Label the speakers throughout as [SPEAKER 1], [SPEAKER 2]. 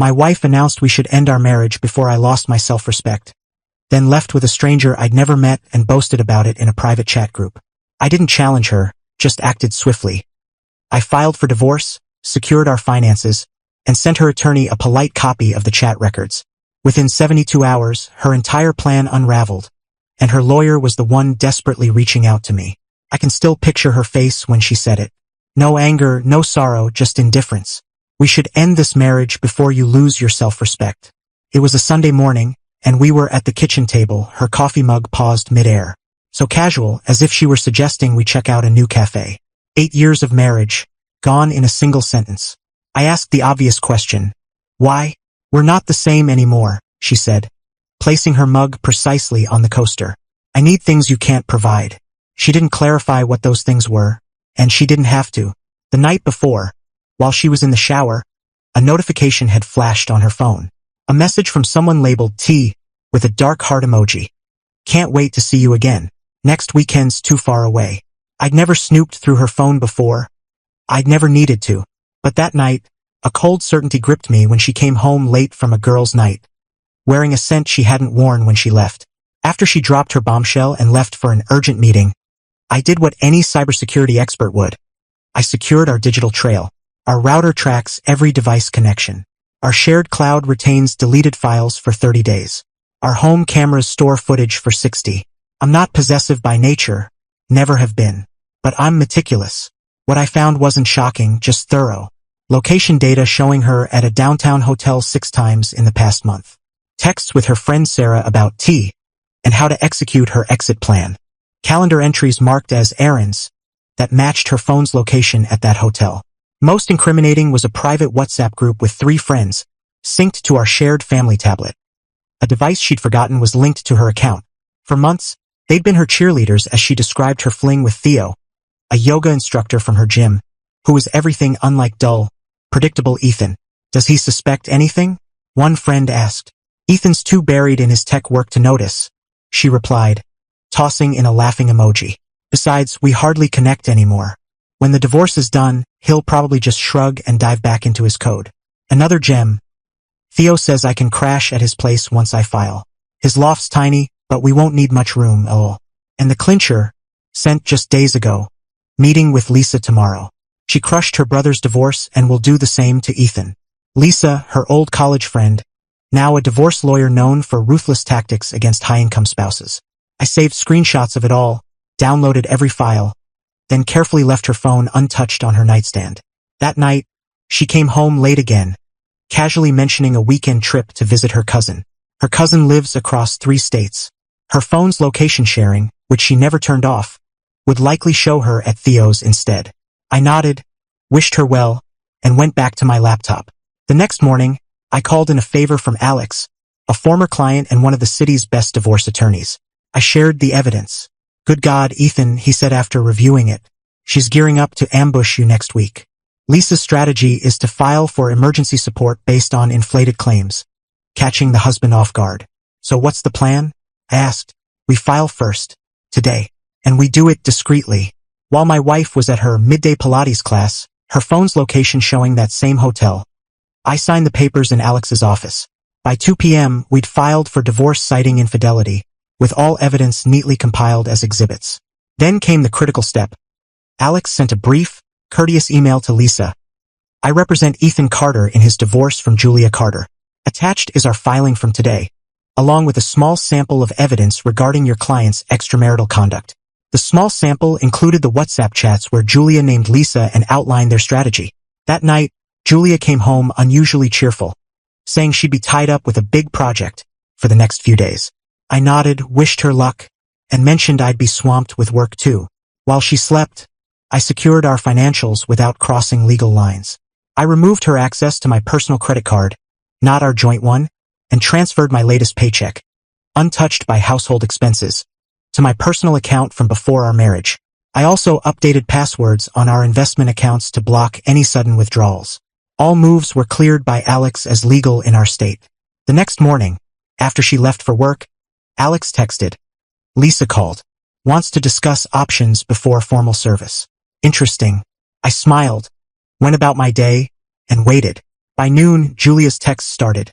[SPEAKER 1] My wife announced we should end our marriage before I lost my self-respect. Then left with a stranger I'd never met and boasted about it in a private chat group. I didn't challenge her, just acted swiftly. I filed for divorce, secured our finances, and sent her attorney a polite copy of the chat records. Within 72 hours, her entire plan unraveled, and her lawyer was the one desperately reaching out to me. I can still picture her face when she said it. No anger, no sorrow, just indifference. We should end this marriage before you lose your self-respect. It was a Sunday morning, and we were at the kitchen table, her coffee mug paused mid-air. So casual, as if she were suggesting we check out a new cafe. 8 years of marriage, gone in a single sentence. I asked the obvious question. Why? We're not the same anymore, she said, placing her mug precisely on the coaster. I need things you can't provide. She didn't clarify what those things were, and she didn't have to. The night before, while she was in the shower, a notification had flashed on her phone. A message from someone labeled T, with a dark heart emoji. Can't wait to see you again. Next weekend's too far away. I'd never snooped through her phone before. I'd never needed to. But that night, a cold certainty gripped me when she came home late from a girls' night, wearing a scent she hadn't worn when she left. After she dropped her bombshell and left for an urgent meeting, I did what any cybersecurity expert would. I secured our digital trail. Our router tracks every device connection. Our shared cloud retains deleted files for 30 days. Our home cameras store footage for 60. I'm not possessive by nature, never have been. But I'm meticulous. What I found wasn't shocking, just thorough. Location data showing her at a downtown hotel 6 times in the past month. Texts with her friend Sarah about T, and how to execute her exit plan. Calendar entries marked as errands that matched her phone's location at that hotel. Most incriminating was a private WhatsApp group with 3 friends, synced to our shared family tablet. A device she'd forgotten was linked to her account. For months, they'd been her cheerleaders as she described her fling with Theo, a yoga instructor from her gym, who was everything unlike dull, predictable Ethan. Does he suspect anything? One friend asked. Ethan's too buried in his tech work to notice, she replied, tossing in a laughing emoji. Besides, we hardly connect anymore. When the divorce is done, he'll probably just shrug and dive back into his code. Another gem. Theo says I can crash at his place once I file. His loft's tiny, but we won't need much room, lol. And the clincher, sent just days ago. Meeting with Lisa tomorrow. She crushed her brother's divorce and will do the same to Ethan. Lisa, her old college friend, now a divorce lawyer known for ruthless tactics against high-income spouses. I saved screenshots of it all, downloaded every file, then carefully left her phone untouched on her nightstand. That night, she came home late again, casually mentioning a weekend trip to visit her cousin. Her cousin lives across 3 states. Her phone's location sharing, which she never turned off, would likely show her at Theo's instead. I nodded, wished her well, and went back to my laptop. The next morning, I called in a favor from Alex, a former client and one of the city's best divorce attorneys. I shared the evidence. Good God, Ethan, he said after reviewing it. She's gearing up to ambush you next week. Lisa's strategy is to file for emergency support based on inflated claims, catching the husband off guard. So what's the plan? I asked. We file first, today, and we do it discreetly. While my wife was at her midday Pilates class, her phone's location showing that same hotel, I signed the papers in Alex's office. By 2 p.m., we'd filed for divorce citing infidelity, with all evidence neatly compiled as exhibits. Then came the critical step. Alex sent a brief, courteous email to Lisa. I represent Ethan Carter in his divorce from Julia Carter. Attached is our filing from today, along with a small sample of evidence regarding your client's extramarital conduct. The small sample included the WhatsApp chats where Julia named Lisa and outlined their strategy. That night, Julia came home unusually cheerful, saying she'd be tied up with a big project for the next few days. I nodded, wished her luck, and mentioned I'd be swamped with work too. While she slept, I secured our financials without crossing legal lines. I removed her access to my personal credit card, not our joint one, and transferred my latest paycheck, untouched by household expenses, to my personal account from before our marriage. I also updated passwords on our investment accounts to block any sudden withdrawals. All moves were cleared by Alex as legal in our state. The next morning, after she left for work, Alex texted. Lisa called. Wants to discuss options before formal service. Interesting. I smiled, went about my day, and waited. By noon, Julia's text started.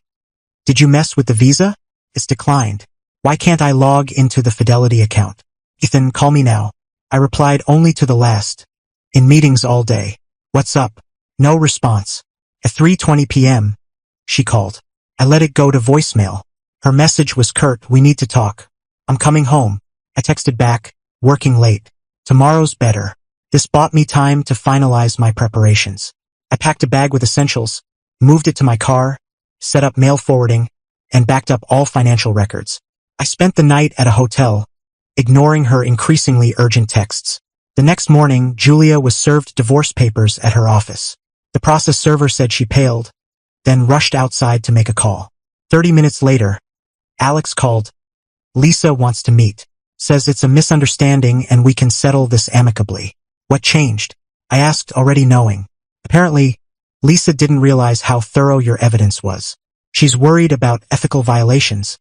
[SPEAKER 1] Did you mess with the visa? It's declined. Why can't I log into the Fidelity account? Ethan, call me now. I replied only to the last. In meetings all day. What's up? No response. At 3:20 p.m., she called. I let it go to voicemail. Her message was curt, we need to talk. I'm coming home. I texted back, working late. Tomorrow's better. This bought me time to finalize my preparations. I packed a bag with essentials, moved it to my car, set up mail forwarding, and backed up all financial records. I spent the night at a hotel, ignoring her increasingly urgent texts. The next morning, Julia was served divorce papers at her office. The process server said she paled, then rushed outside to make a call. 30 minutes later, Alex called. Lisa wants to meet. Says it's a misunderstanding and we can settle this amicably. What changed? I asked, already knowing. Apparently, Lisa didn't realize how thorough your evidence was. She's worried about ethical violations,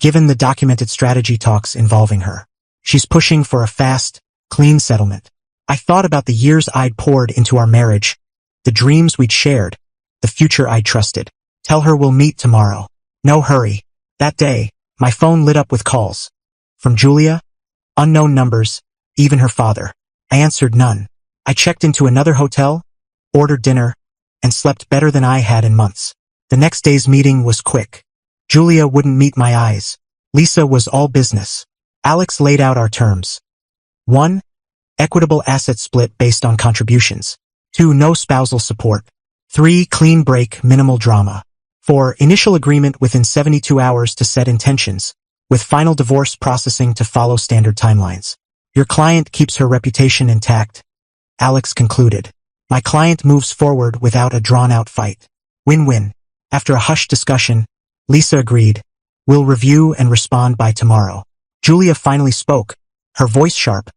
[SPEAKER 1] given the documented strategy talks involving her. She's pushing for a fast, clean settlement. I thought about the years I'd poured into our marriage, the dreams we'd shared, the future I'd trusted. Tell her we'll meet tomorrow. No hurry. That day, my phone lit up with calls. From Julia, unknown numbers, even her father. I answered none. I checked into another hotel, ordered dinner, and slept better than I had in months. The next day's meeting was quick. Julia wouldn't meet my eyes. Lisa was all business. Alex laid out our terms. 1. Equitable asset split based on contributions. 2. No spousal support. 3. Clean break, minimal drama. 4. Initial agreement within 72 hours to set intentions, with final divorce processing to follow standard timelines. Your client keeps her reputation intact, Alex concluded. My client moves forward without a drawn-out fight. Win-win. After a hushed discussion, Lisa agreed. We'll review and respond by tomorrow. Julia finally spoke, her voice sharp.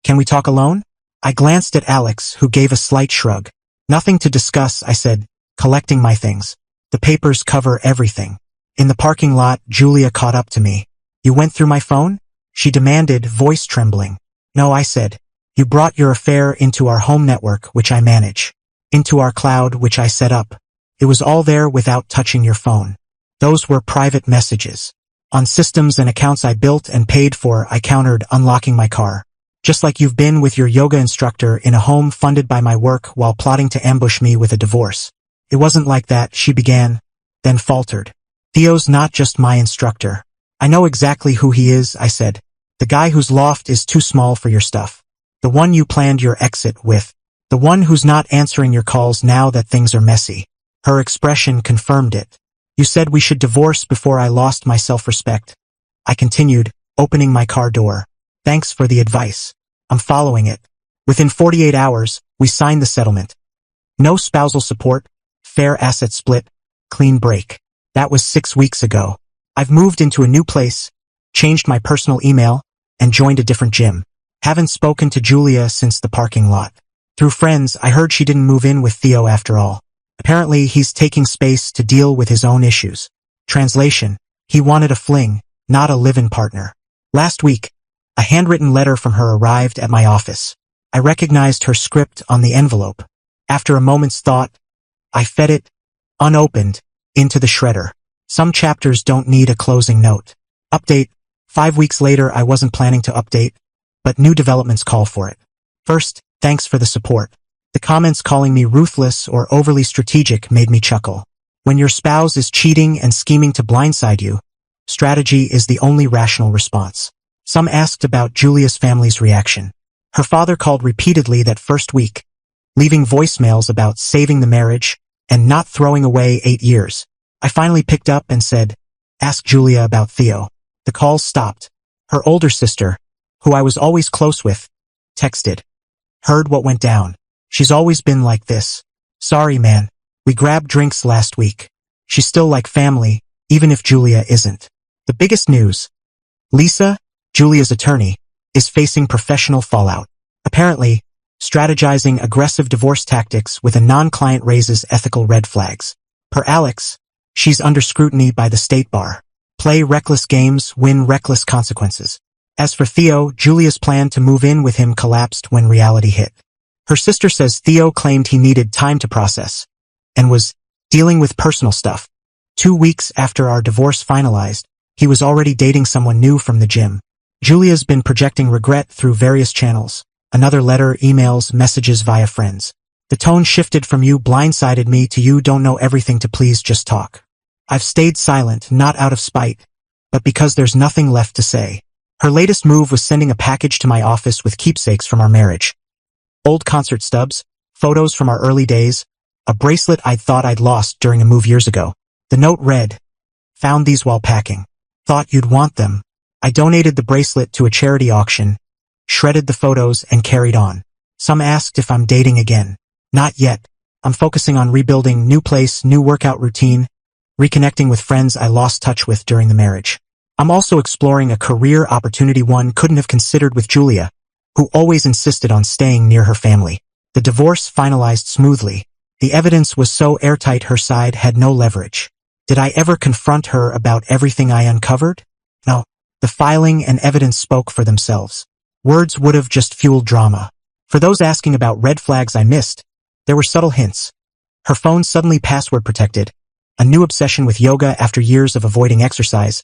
[SPEAKER 1] Can we talk alone? I glanced at Alex, who gave a slight shrug. Nothing to discuss, I said, collecting my things. The papers cover everything. In the parking lot, Julia caught up to me. You went through my phone? She demanded, voice trembling. No, I said. You brought your affair into our home network, which I manage. Into our cloud, which I set up. It was all there without touching your phone. Those were private messages. On systems and accounts I built and paid for, I countered, unlocking my car. Just like you've been with your yoga instructor in a home funded by my work while plotting to ambush me with a divorce. It wasn't like that, she began, then faltered. Theo's not just my instructor. I know exactly who he is, I said. The guy whose loft is too small for your stuff. The one you planned your exit with. The one who's not answering your calls now that things are messy. Her expression confirmed it. You said we should divorce before I lost my self-respect. I continued, opening my car door. Thanks for the advice. I'm following it. Within 48 hours, we signed the settlement. No spousal support, fair asset split, clean break. That was 6 weeks ago. I've moved into a new place, changed my personal email, and joined a different gym. Haven't spoken to Julia since the parking lot. Through friends, I heard she didn't move in with Theo after all. Apparently, he's taking space to deal with his own issues. Translation: he wanted a fling, not a live-in partner. Last week, a handwritten letter from her arrived at my office. I recognized her script on the envelope. After a moment's thought, I fed it, unopened, into the shredder. Some chapters don't need a closing note. Update: 5 weeks later, I wasn't planning to update, but new developments call for it. First, thanks for the support. The comments calling me ruthless or overly strategic made me chuckle. When your spouse is cheating and scheming to blindside you, strategy is the only rational response. Some asked about Julia's family's reaction. Her father called repeatedly that first week, leaving voicemails about saving the marriage and not throwing away 8 years. I finally picked up and said, ask Julia about Theo. The calls stopped. Her older sister, who I was always close with, texted. Heard what went down. She's always been like this. Sorry, man. We grabbed drinks last week. She's still like family, even if Julia isn't. The biggest news. Lisa, Julia's attorney, is facing professional fallout. Apparently, strategizing aggressive divorce tactics with a non-client raises ethical red flags. Per Alex, she's under scrutiny by the state bar. Play reckless games, win reckless consequences. As for Theo, Julia's plan to move in with him collapsed when reality hit. Her sister says Theo claimed he needed time to process, and was dealing with personal stuff. 2 weeks after our divorce finalized, he was already dating someone new from the gym. Julia's been projecting regret through various channels. Another letter, emails, messages via friends. The tone shifted from "you blindsided me" to "you don't know everything" to "please just talk." I've stayed silent, not out of spite, but because there's nothing left to say. Her latest move was sending a package to my office with keepsakes from our marriage. Old concert stubs, photos from our early days, a bracelet I'd thought I'd lost during a move years ago. The note read, "Found these while packing. Thought you'd want them." I donated the bracelet to a charity auction, shredded the photos, and carried on. Some asked if I'm dating again. Not yet. I'm focusing on rebuilding, new place, new workout routine, reconnecting with friends I lost touch with during the marriage. I'm also exploring a career opportunity one couldn't have considered with Julia, who always insisted on staying near her family. The divorce finalized smoothly. The evidence was so airtight her side had no leverage. Did I ever confront her about everything I uncovered? No. The filing and evidence spoke for themselves. Words would have just fueled drama. For those asking about red flags I missed, there were subtle hints. Her phone suddenly password protected, a new obsession with yoga after years of avoiding exercise,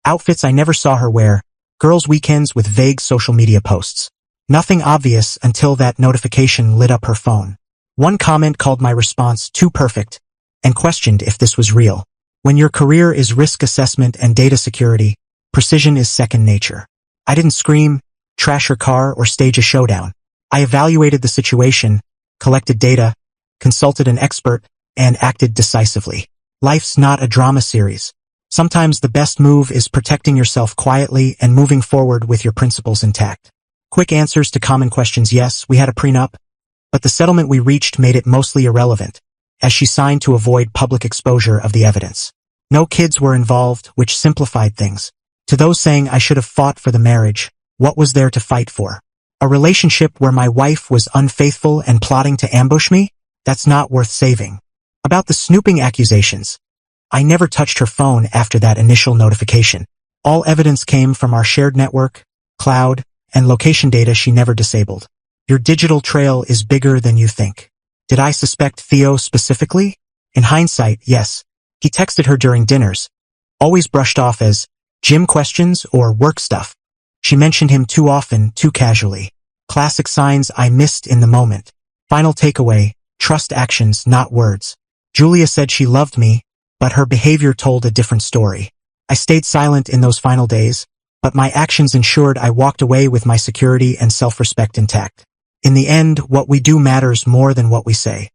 [SPEAKER 1] outfits I never saw her wear, girls' weekends with vague social media posts. Nothing obvious until that notification lit up her phone. One comment called my response too perfect and questioned if this was real. When your career is risk assessment and data security, precision is second nature. I didn't scream, trash her car, or stage a showdown. I evaluated the situation, collected data, consulted an expert, and acted decisively. Life's not a drama series. Sometimes the best move is protecting yourself quietly and moving forward with your principles intact. Quick answers to common questions: yes, we had a prenup, but the settlement we reached made it mostly irrelevant, as she signed to avoid public exposure of the evidence. No kids were involved, which simplified things. To those saying I should have fought for the marriage, what was there to fight for? A relationship where my wife was unfaithful and plotting to ambush me? That's not worth saving. About the snooping accusations, I never touched her phone after that initial notification. All evidence came from our shared network, cloud, and location data she never disabled. Your digital trail is bigger than you think. Did I suspect Theo specifically? In hindsight, yes. He texted her during dinners, always brushed off as gym questions or work stuff. She mentioned him too often, too casually. Classic signs I missed in the moment. Final takeaway: trust actions, not words. Julia said she loved me, but her behavior told a different story. I stayed silent in those final days, but my actions ensured I walked away with my security and self-respect intact. In the end, what we do matters more than what we say.